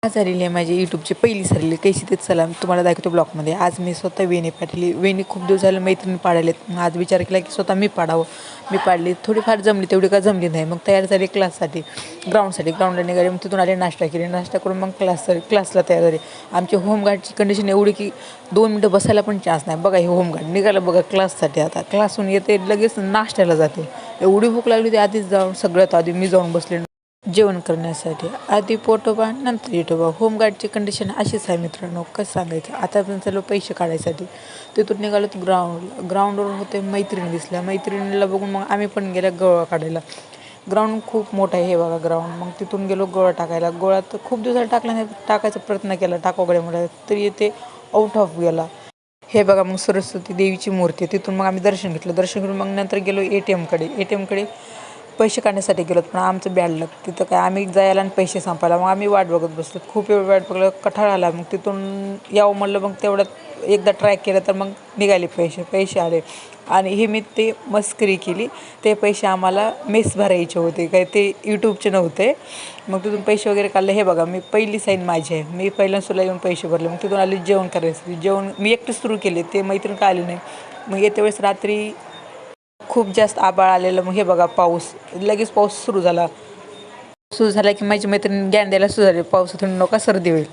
आज आलेली आहे माझी यूट्यूबची पहिली सरली कैशी ते चला तुम्हाला दाखवतो ब्लॉगमध्ये. आज मी स्वतः वेणी पाडली. वेणी खूप दिवस झालं मैत्रिणी पाडायलेत. मग आज विचार केला की स्वतः मी पाडावं. मी पाडली, थोडीफार जमली, तेवढी का जमली नाही. मग तयार झाली क्लाससाठी, ग्राउंडला निघाले. मग तिथून आले, नाश्ता केली, नाश्ता करून मग क्लासला तयार झाली. आमची होमगार्डची कंडिशन एवढी की 2 मिनटं बसायला पण चान्स नाही. बघा हे होमगार्ड निघालं बघा क्लाससाठी. आता क्लासहून येते लगेच नाश्त्याला जाते. एवढी भूक लागली होती, आधीच जाऊन सगळ्यात आधी मी जाऊन बसले जेवण करण्यासाठी. आधी पोटोबा नंतर युटोबा. होमगार्डची कंडिशन अशीच आहे मित्रांनो, कसं सांगायचं. आता आपण चालू पैसे काढायसाठी. तिथून निघालो तर ग्राउंडवर होते, मैत्रिणी दिसल्या. मैत्रिणीला बघून मग आम्ही पण गेल्या गोळा काढायला. ग्राउंड खूप मोठं आहे हे बघा ग्राउंड. मग तिथून गेलो गोळा टाकायला. गोळा तर खूप दिवसाला टाकला नाही, टाकायचा प्रयत्न केला टाकोगडे मला, तरी ते आउट ऑफ गेला. हे बघा मग सरस्वती देवीची मूर्ती आहे. तिथून मग आम्ही दर्शन घेतलं. दर्शन करून मग नंतर गेलो ATMकडे पैसे काढण्यासाठी गेलो. पण आमचं बॅड लक, तिथं काय आम्ही जायला आणि पैसे संपायला. मग आम्ही वाट बघत बसलो, खूप वेळ वाट बघलं, कठाळा आला. मग तिथून यावं म्हणलं, मग तेवढ्यात एकदा ट्राय केलं तर मग निघाले पैसे आले. आणि हे मी ते मस्करी केली. ते पैसे आम्हाला मेस भरायचे होते, काय ते यूट्यूबचे नव्हते. मग तिथून पैसे वगैरे काढले. हे बघा मी पहिली साईन माझी आहे. मी पहिल्यांदा येऊन पैसे भरले. मग तिथून आले जेवण करायचं. जेवण मी एकटं सुरू केले, ते मैत्रीण का आली नाही. मग येत्या वेळेस रात्री खूप जास्त आभाळ आलेलं. मग हे बघा लगेच पाऊस सुरू झाला की माझी मैत्रीण ज्ञान द्यायला सुरू झाली, पावसातून नका सर्दी होईल.